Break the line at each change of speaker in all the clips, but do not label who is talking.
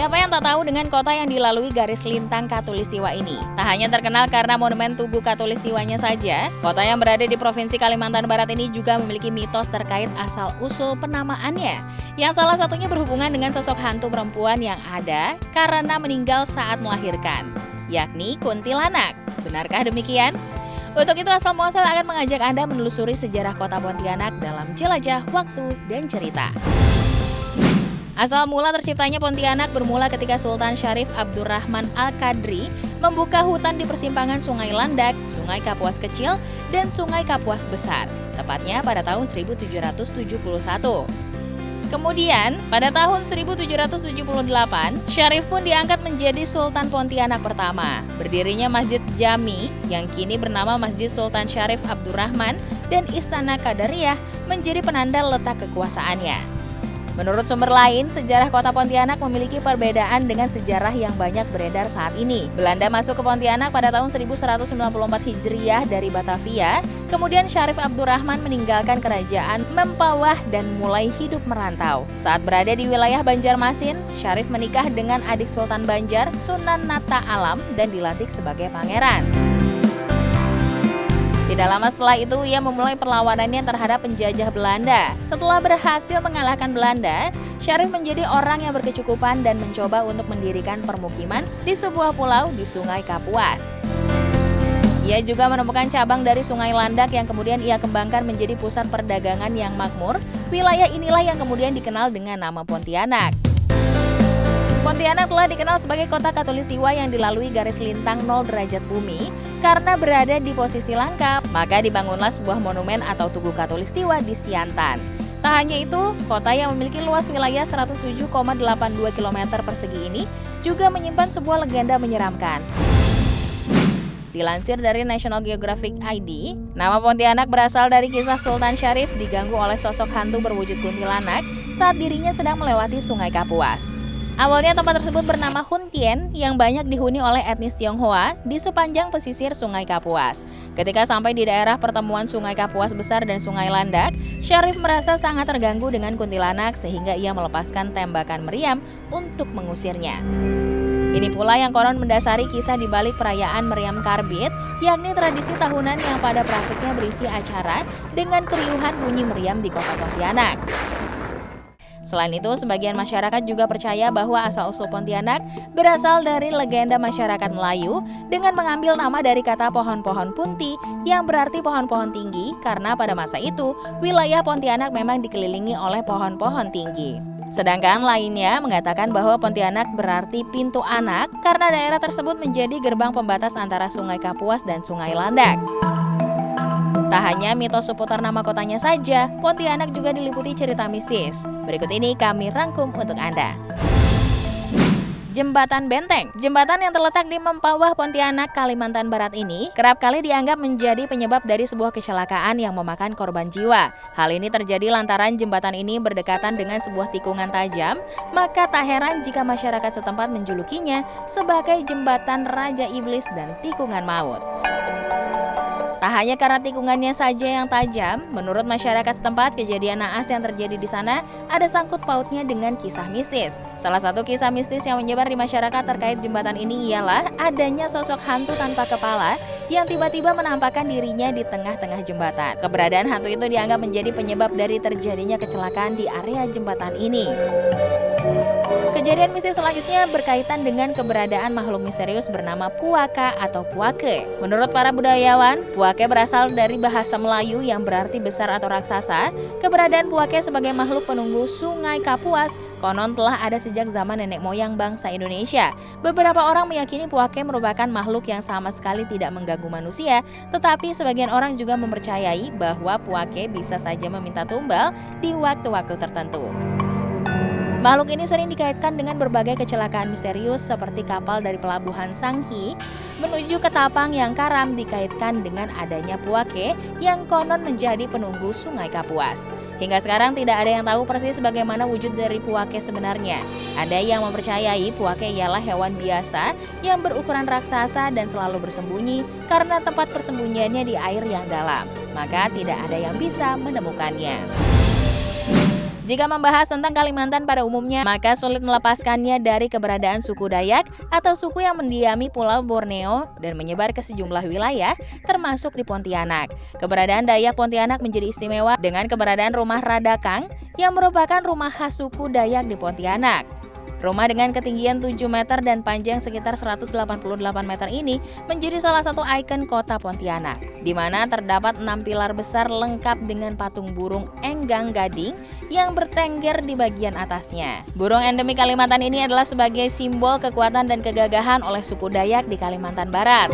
Siapa yang tak tahu dengan kota yang dilalui garis lintang Katulistiwa ini? Tak hanya terkenal karena monumen Tugu Katulistiwanya saja, kota yang berada di Provinsi Kalimantan Barat ini juga memiliki mitos terkait asal-usul penamaannya, yang salah satunya berhubungan dengan sosok hantu perempuan yang ada karena meninggal saat melahirkan, yakni kuntilanak. Benarkah demikian? Untuk itu Asal Muasal akan mengajak Anda menelusuri sejarah kota Pontianak dalam Jelajah Waktu dan Cerita. Asal mula terciptanya Pontianak bermula ketika Sultan Syarif Abdurrahman Al-Qadri membuka hutan di persimpangan Sungai Landak, Sungai Kapuas Kecil, dan Sungai Kapuas Besar, tepatnya pada tahun 1771. Kemudian, pada tahun 1778, Syarif pun diangkat menjadi Sultan Pontianak pertama. Berdirinya Masjid Jami, yang kini bernama Masjid Sultan Syarif Abdurrahman, dan Istana Qadariyah menjadi penanda letak kekuasaannya. Menurut sumber lain, sejarah kota Pontianak memiliki perbedaan dengan sejarah yang banyak beredar saat ini. Belanda masuk ke Pontianak pada tahun 1194 Hijriah dari Batavia, kemudian Syarif Abdurrahman meninggalkan kerajaan Mempawah dan mulai hidup merantau. Saat berada di wilayah Banjarmasin, Syarif menikah dengan adik Sultan Banjar, Sunan Nata Alam, dan dilantik sebagai pangeran. Tidak lama setelah itu, ia memulai perlawanannya terhadap penjajah Belanda. Setelah berhasil mengalahkan Belanda, Syarif menjadi orang yang berkecukupan dan mencoba untuk mendirikan permukiman di sebuah pulau di Sungai Kapuas. Ia juga menemukan cabang dari Sungai Landak yang kemudian ia kembangkan menjadi pusat perdagangan yang makmur. Wilayah inilah yang kemudian dikenal dengan nama Pontianak. Pontianak telah dikenal sebagai kota Katulistiwa yang dilalui garis lintang 0 derajat bumi. Karena berada di posisi langka, maka dibangunlah sebuah monumen atau Tugu Katulistiwa di Siantan. Tak hanya itu, kota yang memiliki luas wilayah 107,82 km persegi ini juga menyimpan sebuah legenda menyeramkan. Dilansir dari National Geographic ID, nama Pontianak berasal dari kisah Sultan Syarif diganggu oleh sosok hantu berwujud kuntilanak saat dirinya sedang melewati Sungai Kapuas. Awalnya tempat tersebut bernama Huntien yang banyak dihuni oleh etnis Tionghoa di sepanjang pesisir Sungai Kapuas. Ketika sampai di daerah pertemuan Sungai Kapuas Besar dan Sungai Landak, Syarif merasa sangat terganggu dengan kuntilanak sehingga ia melepaskan tembakan meriam untuk mengusirnya. Ini pula yang konon mendasari kisah di balik perayaan Meriam Karbit, yakni tradisi tahunan yang pada praktiknya berisi acara dengan keriuhan bunyi meriam di kota Pontianak. Selain itu, sebagian masyarakat juga percaya bahwa asal-usul Pontianak berasal dari legenda masyarakat Melayu dengan mengambil nama dari kata pohon-pohon punti yang berarti pohon-pohon tinggi karena pada masa itu wilayah Pontianak memang dikelilingi oleh pohon-pohon tinggi. Sedangkan lainnya mengatakan bahwa Pontianak berarti pintu anak karena daerah tersebut menjadi gerbang pembatas antara Sungai Kapuas dan Sungai Landak. Tak hanya mitos seputar nama kotanya saja, Pontianak juga diliputi cerita mistis. Berikut ini kami rangkum untuk Anda. Jembatan Benteng. Jembatan yang terletak di Mempawah, Pontianak, Kalimantan Barat ini kerap kali dianggap menjadi penyebab dari sebuah kecelakaan yang memakan korban jiwa. Hal ini terjadi lantaran jembatan ini berdekatan dengan sebuah tikungan tajam, maka tak heran jika masyarakat setempat menjulukinya sebagai jembatan Raja Iblis dan tikungan maut. Tak hanya karena tikungannya saja yang tajam, menurut masyarakat setempat kejadian naas yang terjadi di sana ada sangkut pautnya dengan kisah mistis. Salah satu kisah mistis yang menyebar di masyarakat terkait jembatan ini ialah adanya sosok hantu tanpa kepala yang tiba-tiba menampakkan dirinya di tengah-tengah jembatan. Keberadaan hantu itu dianggap menjadi penyebab dari terjadinya kecelakaan di area jembatan ini. Kejadian mistis selanjutnya berkaitan dengan keberadaan makhluk misterius bernama Puaka atau Puake. Menurut para budayawan, Puake berasal dari bahasa Melayu yang berarti besar atau raksasa. Keberadaan Puake sebagai makhluk penunggu Sungai Kapuas konon telah ada sejak zaman nenek moyang bangsa Indonesia. Beberapa orang meyakini Puake merupakan makhluk yang sama sekali tidak mengganggu manusia, tetapi sebagian orang juga mempercayai bahwa Puake bisa saja meminta tumbal di waktu-waktu tertentu. Makhluk ini sering dikaitkan dengan berbagai kecelakaan misterius seperti kapal dari pelabuhan Sangki menuju ke Tapang yang karam dikaitkan dengan adanya Puake yang konon menjadi penunggu Sungai Kapuas. Hingga sekarang tidak ada yang tahu persis bagaimana wujud dari Puake sebenarnya. Ada yang mempercayai Puake ialah hewan biasa yang berukuran raksasa dan selalu bersembunyi karena tempat persembunyiannya di air yang dalam, maka tidak ada yang bisa menemukannya. Jika membahas tentang Kalimantan pada umumnya, maka sulit melepaskannya dari keberadaan suku Dayak atau suku yang mendiami Pulau Borneo dan menyebar ke sejumlah wilayah, termasuk di Pontianak. Keberadaan Dayak Pontianak menjadi istimewa dengan keberadaan rumah Radakang yang merupakan rumah khas suku Dayak di Pontianak. Rumah dengan ketinggian 7 meter dan panjang sekitar 188 meter ini menjadi salah satu ikon kota Pontianak, di mana terdapat 6 pilar besar lengkap dengan patung burung enggang gading yang bertengger di bagian atasnya. Burung endemik Kalimantan ini adalah sebagai simbol kekuatan dan kegagahan oleh suku Dayak di Kalimantan Barat.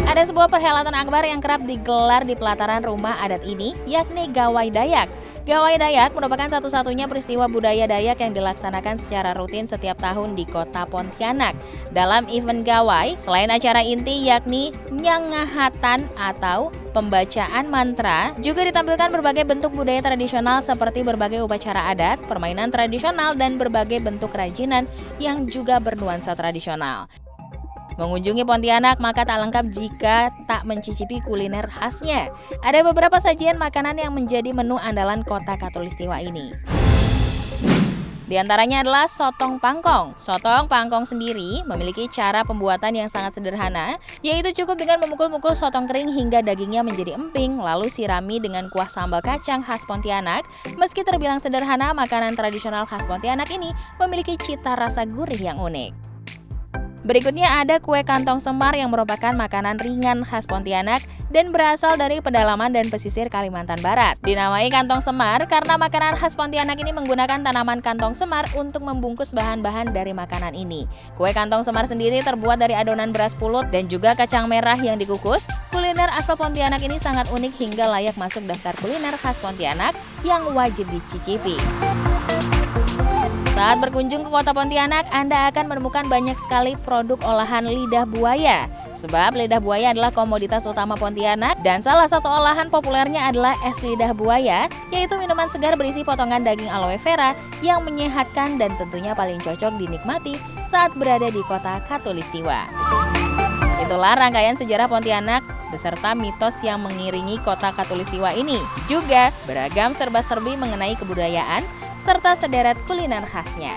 Ada sebuah perhelatan akbar yang kerap digelar di pelataran rumah adat ini, yakni Gawai Dayak. Gawai Dayak merupakan satu-satunya peristiwa budaya Dayak yang dilaksanakan secara rutin setiap tahun di kota Pontianak. Dalam event Gawai, selain acara inti yakni Nyangahatan atau pembacaan mantra, juga ditampilkan berbagai bentuk budaya tradisional seperti berbagai upacara adat, permainan tradisional, dan berbagai bentuk kerajinan yang juga bernuansa tradisional. Mengunjungi Pontianak maka tak lengkap jika tak mencicipi kuliner khasnya. Ada beberapa sajian makanan yang menjadi menu andalan kota Khatulistiwa ini. Di antaranya adalah sotong pangkong. Sotong pangkong sendiri memiliki cara pembuatan yang sangat sederhana, yaitu cukup dengan memukul-mukul sotong kering hingga dagingnya menjadi emping, lalu sirami dengan kuah sambal kacang khas Pontianak. Meski terbilang sederhana, makanan tradisional khas Pontianak ini memiliki cita rasa gurih yang unik. Berikutnya ada kue kantong semar yang merupakan makanan ringan khas Pontianak dan berasal dari pedalaman dan pesisir Kalimantan Barat. Dinamai kantong semar karena makanan khas Pontianak ini menggunakan tanaman kantong semar untuk membungkus bahan-bahan dari makanan ini. Kue kantong semar sendiri terbuat dari adonan beras pulut dan juga kacang merah yang dikukus. Kuliner asal Pontianak ini sangat unik hingga layak masuk daftar kuliner khas Pontianak yang wajib dicicipi. Saat berkunjung ke kota Pontianak, Anda akan menemukan banyak sekali produk olahan lidah buaya. Sebab lidah buaya adalah komoditas utama Pontianak dan salah satu olahan populernya adalah es lidah buaya, yaitu minuman segar berisi potongan daging aloe vera yang menyehatkan dan tentunya paling cocok dinikmati saat berada di kota Khatulistiwa. Itulah rangkaian sejarah Pontianak beserta mitos yang mengiringi kota Khatulistiwa ini. Juga beragam serba-serbi mengenai kebudayaan serta sederet kuliner khasnya.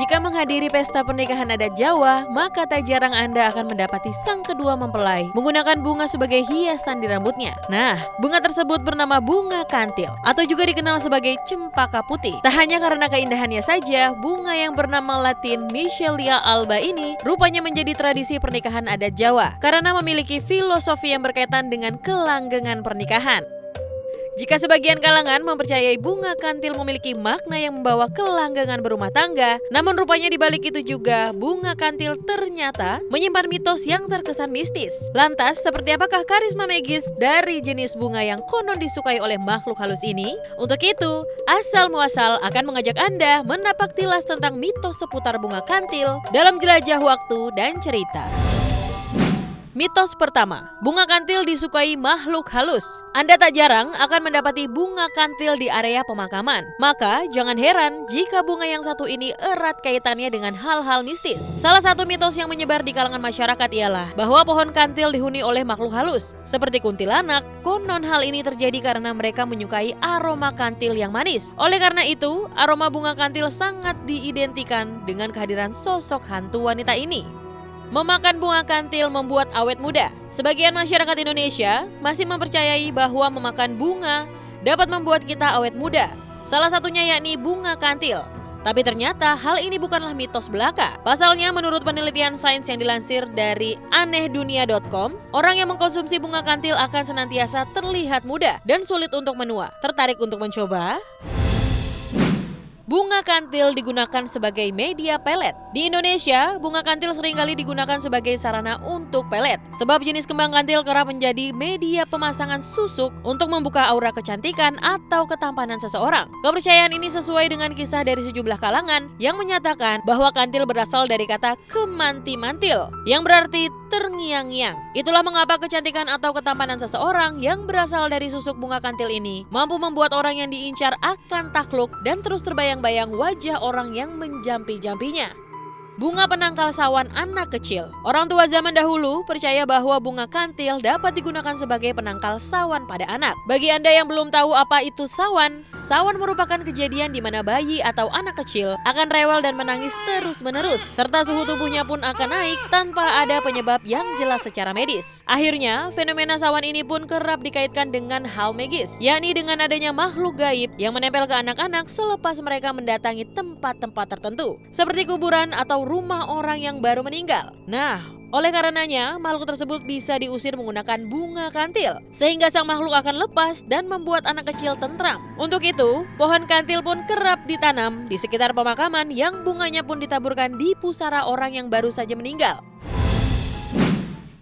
Jika menghadiri pesta pernikahan adat Jawa, maka tak jarang Anda akan mendapati sang kedua mempelai menggunakan bunga sebagai hiasan di rambutnya. Nah, bunga tersebut bernama bunga kantil atau juga dikenal sebagai cempaka putih. Tak hanya karena keindahannya saja, bunga yang bernama Latin Michelia alba ini rupanya menjadi tradisi pernikahan adat Jawa karena memiliki filosofi yang berkaitan dengan kelanggengan pernikahan. Jika sebagian kalangan mempercayai bunga kantil memiliki makna yang membawa kelanggengan berumah tangga, namun rupanya di balik itu juga bunga kantil ternyata menyimpan mitos yang terkesan mistis. Lantas, seperti apakah karisma magis dari jenis bunga yang konon disukai oleh makhluk halus ini? Untuk itu, asal muasal akan mengajak Anda menapak tilas tentang mitos seputar bunga kantil dalam jelajah waktu dan cerita. Mitos pertama, bunga kantil disukai makhluk halus. Anda tak jarang akan mendapati bunga kantil di area pemakaman. Maka jangan heran jika bunga yang satu ini erat kaitannya dengan hal-hal mistis. Salah satu mitos yang menyebar di kalangan masyarakat ialah bahwa pohon kantil dihuni oleh makhluk halus. Seperti kuntilanak, konon hal ini terjadi karena mereka menyukai aroma kantil yang manis. Oleh karena itu, aroma bunga kantil sangat diidentikan dengan kehadiran sosok hantu wanita ini. Memakan bunga kantil membuat awet muda. Sebagian masyarakat Indonesia masih mempercayai bahwa memakan bunga dapat membuat kita awet muda. Salah satunya yakni bunga kantil. Tapi ternyata hal ini bukanlah mitos belaka. Pasalnya menurut penelitian sains yang dilansir dari anehdunia.com, orang yang mengkonsumsi bunga kantil akan senantiasa terlihat muda dan sulit untuk menua. Tertarik untuk mencoba? Bunga kantil digunakan sebagai media pelet. Di Indonesia, bunga kantil seringkali digunakan sebagai sarana untuk pelet. Sebab jenis kembang kantil kerap menjadi media pemasangan susuk untuk membuka aura kecantikan atau ketampanan seseorang. Kepercayaan ini sesuai dengan kisah dari sejumlah kalangan yang menyatakan bahwa kantil berasal dari kata kemanti-mantil, yang berarti terngiang-ngiang. Itulah mengapa kecantikan atau ketampanan seseorang yang berasal dari susuk bunga kantil ini mampu membuat orang yang diincar akan takluk dan terus terbayang-bayang wajah orang yang menjampi-jampinya. bunga penangkal sawan anak kecil. Orang tua zaman dahulu percaya bahwa bunga kantil dapat digunakan sebagai penangkal sawan pada anak. Bagi Anda yang belum tahu apa itu sawan, sawan merupakan kejadian di mana bayi atau anak kecil akan rewel dan menangis terus-menerus, serta suhu tubuhnya pun akan naik tanpa ada penyebab yang jelas secara medis. Akhirnya, fenomena sawan ini pun kerap dikaitkan dengan hal magis, yakni dengan adanya makhluk gaib yang menempel ke anak-anak selepas mereka mendatangi tempat-tempat tertentu, seperti kuburan atau rumah orang yang baru meninggal. Nah, oleh karenanya, makhluk tersebut bisa diusir menggunakan bunga kantil, sehingga sang makhluk akan lepas dan membuat anak kecil tentram. Untuk itu, pohon kantil pun kerap ditanam di sekitar pemakaman yang bunganya pun ditaburkan di pusara orang yang baru saja meninggal.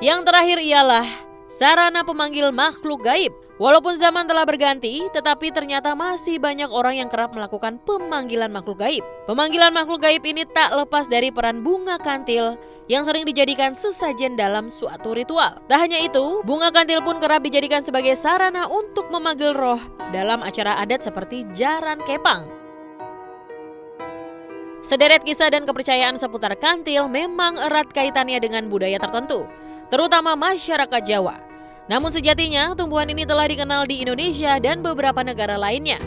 Yang terakhir ialah sarana pemanggil makhluk gaib. Walaupun zaman telah berganti, tetapi ternyata masih banyak orang yang kerap melakukan pemanggilan makhluk gaib. Pemanggilan makhluk gaib ini tak lepas dari peran bunga kantil yang sering dijadikan sesajen dalam suatu ritual. Tak hanya itu, bunga kantil pun kerap dijadikan sebagai sarana untuk memanggil roh dalam acara adat seperti jaran kepang. Sederet kisah dan kepercayaan seputar kantil memang erat kaitannya dengan budaya tertentu, terutama masyarakat Jawa. Namun sejatinya tumbuhan ini telah dikenal di Indonesia dan beberapa negara lainnya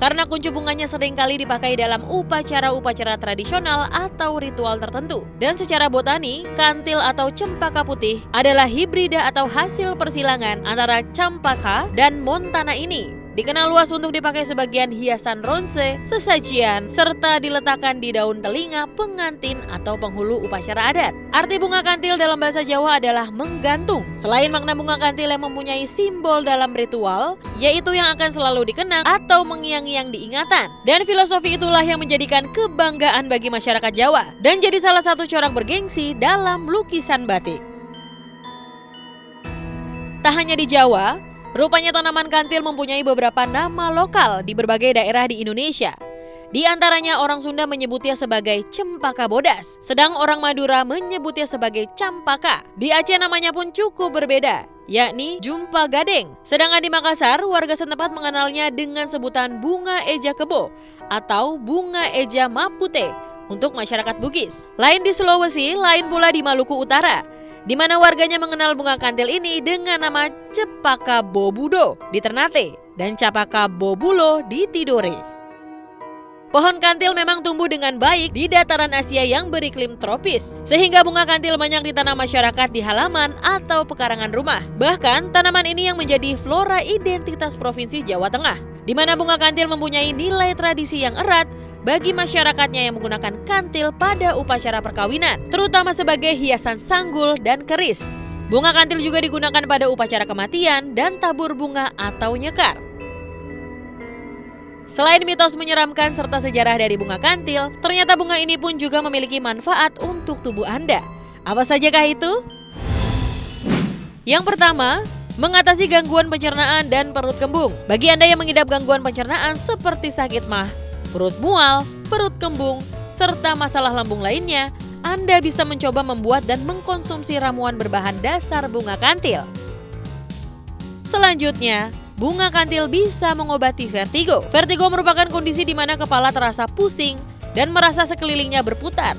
karena kuncup bunganya seringkali dipakai dalam upacara-upacara tradisional atau ritual tertentu. Dan secara botani, kantil atau cempaka putih adalah hibrida atau hasil persilangan antara campaka dan montana ini. Dikenal luas untuk dipakai sebagian hiasan ronse, sesajian, serta diletakkan di daun telinga pengantin atau penghulu upacara adat. Arti bunga kantil dalam bahasa Jawa adalah menggantung. Selain makna bunga kantil yang mempunyai simbol dalam ritual, yaitu yang akan selalu dikenang atau mengiang-iang diingatan. Dan filosofi itulah yang menjadikan kebanggaan bagi masyarakat Jawa dan jadi salah satu corak bergengsi dalam lukisan batik. Tak hanya di Jawa, rupanya tanaman kantil mempunyai beberapa nama lokal di berbagai daerah di Indonesia. Di antaranya orang Sunda menyebutnya sebagai cempaka bodas, sedang orang Madura menyebutnya sebagai campaka. Di Aceh namanya pun cukup berbeda, yakni jumpa gadeng. Sedangkan di Makassar, warga setempat mengenalnya dengan sebutan bunga eja kebo atau bunga eja mapute untuk masyarakat Bugis. Lain di Sulawesi, lain pula di Maluku Utara, di mana warganya mengenal bunga kantil ini dengan nama Cepaka Bobudo di Ternate dan Capaka Bobulo di Tidore. Pohon kantil memang tumbuh dengan baik di dataran Asia yang beriklim tropis, sehingga bunga kantil banyak ditanam masyarakat di halaman atau pekarangan rumah. Bahkan tanaman ini yang menjadi flora identitas Provinsi Jawa Tengah, di mana bunga kantil mempunyai nilai tradisi yang erat bagi masyarakatnya yang menggunakan kantil pada upacara perkawinan, terutama sebagai hiasan sanggul dan keris. Bunga kantil juga digunakan pada upacara kematian dan tabur bunga atau nyekar. Selain mitos menyeramkan serta sejarah dari bunga kantil, ternyata bunga ini pun juga memiliki manfaat untuk tubuh Anda. Apa sajakah itu? Yang pertama, mengatasi gangguan pencernaan dan perut kembung. Bagi Anda yang mengidap gangguan pencernaan seperti sakit MAH, perut mual, perut kembung, serta masalah lambung lainnya, Anda bisa mencoba membuat dan mengkonsumsi ramuan berbahan dasar bunga kantil. Selanjutnya, bunga kantil bisa mengobati vertigo. Vertigo merupakan kondisi di mana kepala terasa pusing dan merasa sekelilingnya berputar.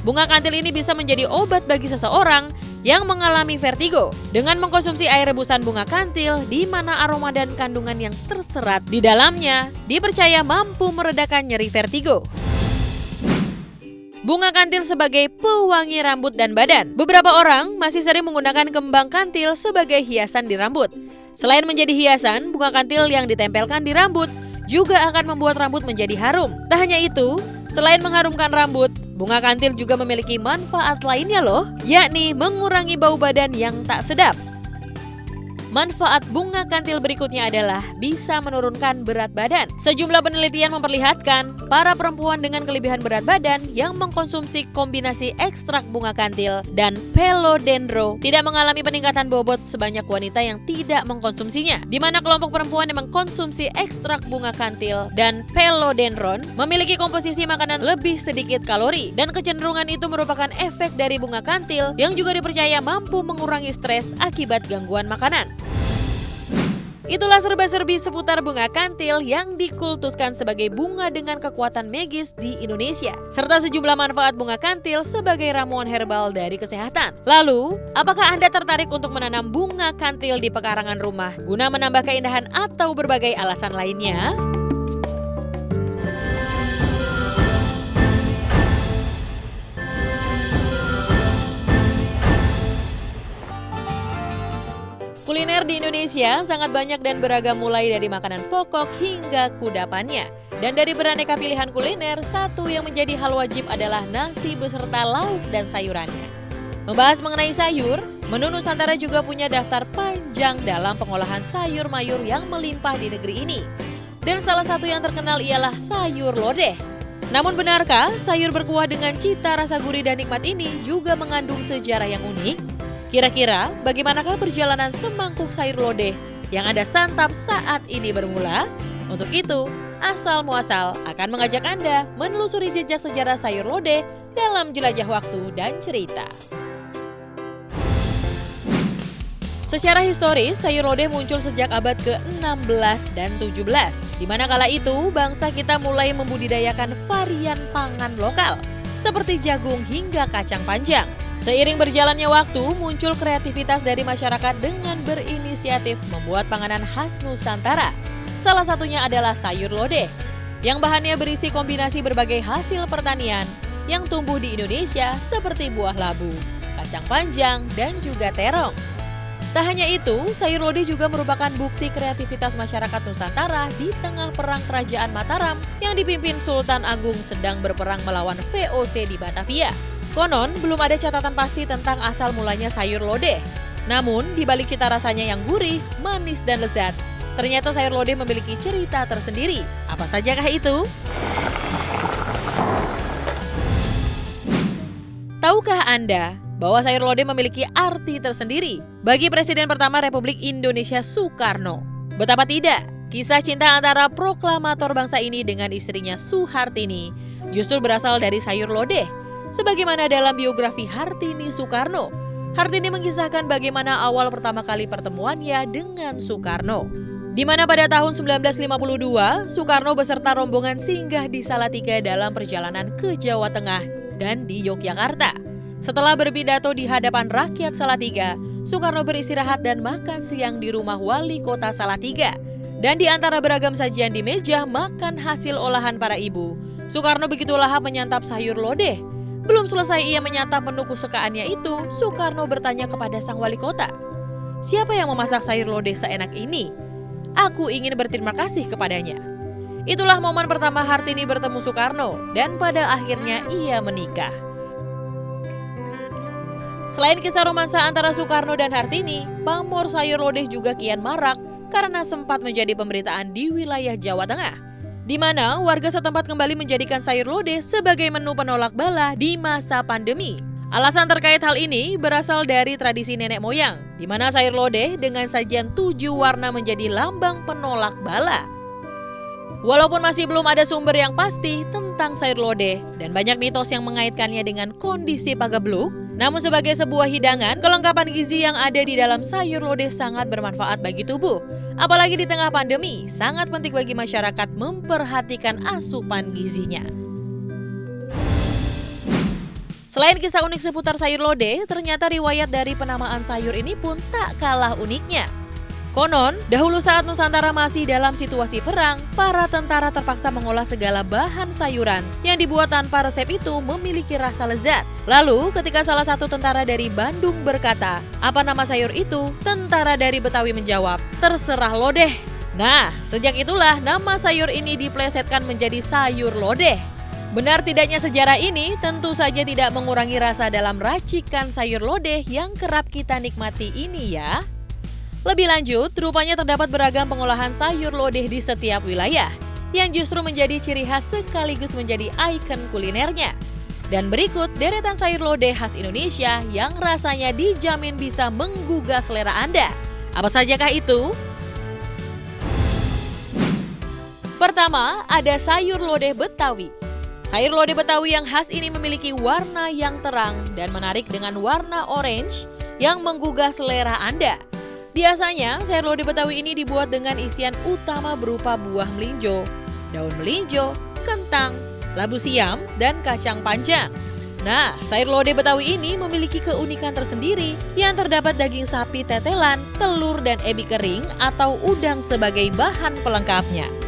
Bunga kantil ini bisa menjadi obat bagi seseorang yang mengalami vertigo. Dengan mengkonsumsi air rebusan bunga kantil, di mana aroma dan kandungan yang terserat di dalamnya dipercaya mampu meredakan nyeri vertigo. Bunga kantil sebagai pewangi rambut dan badan. Beberapa orang masih sering menggunakan kembang kantil sebagai hiasan di rambut. Selain menjadi hiasan, bunga kantil yang ditempelkan di rambut juga akan membuat rambut menjadi harum. Tak hanya itu, selain mengharumkan rambut, bunga kantil juga memiliki manfaat lainnya loh, yakni mengurangi bau badan yang tak sedap. Manfaat bunga kantil berikutnya adalah bisa menurunkan berat badan. Sejumlah penelitian memperlihatkan para perempuan dengan kelebihan berat badan yang mengkonsumsi kombinasi ekstrak bunga kantil dan philodendron tidak mengalami peningkatan bobot sebanyak wanita yang tidak mengkonsumsinya. Di mana kelompok perempuan yang mengkonsumsi ekstrak bunga kantil dan philodendron memiliki komposisi makanan lebih sedikit kalori, dan kecenderungan itu merupakan efek dari bunga kantil yang juga dipercaya mampu mengurangi stres akibat gangguan makanan. Itulah serba-serbi seputar bunga kantil yang dikultuskan sebagai bunga dengan kekuatan magis di Indonesia, serta sejumlah manfaat bunga kantil sebagai ramuan herbal dari kesehatan. Lalu, apakah Anda tertarik untuk menanam bunga kantil di pekarangan rumah guna menambah keindahan atau berbagai alasan lainnya? Kuliner di Indonesia sangat banyak dan beragam, mulai dari makanan pokok hingga kudapannya. Dan dari beraneka pilihan kuliner, satu yang menjadi hal wajib adalah nasi beserta lauk dan sayurannya. Membahas mengenai sayur, menu Nusantara juga punya daftar panjang dalam pengolahan sayur mayur yang melimpah di negeri ini. Dan salah satu yang terkenal ialah sayur lodeh. Namun benarkah sayur berkuah dengan cita rasa gurih dan nikmat ini juga mengandung sejarah yang unik? Kira-kira bagaimanakah perjalanan semangkuk sayur lodeh yang Anda santap saat ini bermula? Untuk itu, Asal Muasal akan mengajak Anda menelusuri jejak sejarah sayur lodeh dalam jelajah waktu dan cerita. Secara historis, sayur lodeh muncul sejak abad ke-16 dan 17, di mana kala itu bangsa kita mulai membudidayakan varian pangan lokal, seperti jagung hingga kacang panjang. Seiring berjalannya waktu, muncul kreativitas dari masyarakat dengan berinisiatif membuat panganan khas Nusantara. Salah satunya adalah sayur lodeh, yang bahannya berisi kombinasi berbagai hasil pertanian yang tumbuh di Indonesia seperti buah labu, kacang panjang, dan juga terong. Tak hanya itu, sayur lodeh juga merupakan bukti kreativitas masyarakat Nusantara di tengah perang kerajaan Mataram yang dipimpin Sultan Agung sedang berperang melawan VOC di Batavia. Konon, belum ada catatan pasti tentang asal mulanya sayur lodeh. Namun, di balik cita rasanya yang gurih, manis, dan lezat, ternyata sayur lodeh memiliki cerita tersendiri. Apa sajakah itu? Tahukah Anda bahwa sayur lodeh memiliki arti tersendiri bagi Presiden pertama Republik Indonesia Soekarno? Betapa tidak, kisah cinta antara proklamator bangsa ini dengan istrinya Suhartini justru berasal dari sayur lodeh. Sebagaimana dalam biografi Hartini Soekarno, Hartini mengisahkan bagaimana awal pertama kali pertemuannya dengan Soekarno. Di mana pada tahun 1952, Soekarno beserta rombongan singgah di Salatiga dalam perjalanan ke Jawa Tengah dan di Yogyakarta. Setelah berpidato di hadapan rakyat Salatiga, Soekarno beristirahat dan makan siang di rumah wali kota Salatiga. Dan di antara beragam sajian di meja makan hasil olahan para ibu, Soekarno begitu lahap menyantap sayur lodeh. Belum selesai ia menyantap menu kesukaannya itu, Soekarno bertanya kepada sang wali kota, "Siapa yang memasak sayur lodeh seenak ini? Aku ingin berterima kasih kepadanya." Itulah momen pertama Hartini bertemu Soekarno, dan pada akhirnya ia menikah. Selain kisah romansa antara Soekarno dan Hartini, pamor sayur lodeh juga kian marak karena sempat menjadi pemberitaan di wilayah Jawa Tengah, di mana warga setempat kembali menjadikan sayur lodeh sebagai menu penolak bala di masa pandemi. Alasan terkait hal ini berasal dari tradisi nenek moyang, di mana sayur lodeh dengan sajian 7 warna menjadi lambang penolak bala. Walaupun masih belum ada sumber yang pasti tentang sayur lodeh dan banyak mitos yang mengaitkannya dengan kondisi pagebluk, namun sebagai sebuah hidangan, kelengkapan gizi yang ada di dalam sayur lodeh sangat bermanfaat bagi tubuh. Apalagi di tengah pandemi, sangat penting bagi masyarakat memperhatikan asupan gizinya. Selain kisah unik seputar sayur lodeh, ternyata riwayat dari penamaan sayur ini pun tak kalah uniknya. Konon, dahulu saat Nusantara masih dalam situasi perang, para tentara terpaksa mengolah segala bahan sayuran yang dibuat tanpa resep itu memiliki rasa lezat. Lalu, ketika salah satu tentara dari Bandung berkata, "Apa nama sayur itu?" Tentara dari Betawi menjawab, "Terserah lodeh." Nah, sejak itulah nama sayur ini diplesetkan menjadi sayur lodeh. Benar tidaknya sejarah ini tentu saja tidak mengurangi rasa dalam racikan sayur lodeh yang kerap kita nikmati ini ya. Lebih lanjut, rupanya terdapat beragam pengolahan sayur lodeh di setiap wilayah, yang justru menjadi ciri khas sekaligus menjadi ikon kulinernya. Dan berikut deretan sayur lodeh khas Indonesia yang rasanya dijamin bisa menggugah selera Anda. Apa sajakah itu? Pertama, ada sayur lodeh Betawi. Sayur lodeh Betawi yang khas ini memiliki warna yang terang dan menarik dengan warna orange yang menggugah selera Anda. Biasanya, sayur lodeh Betawi ini dibuat dengan isian utama berupa buah melinjo, daun melinjo, kentang, labu siam, dan kacang panjang. Nah, sayur lodeh Betawi ini memiliki keunikan tersendiri yang terdapat daging sapi tetelan, telur, dan ebi kering atau udang sebagai bahan pelengkapnya.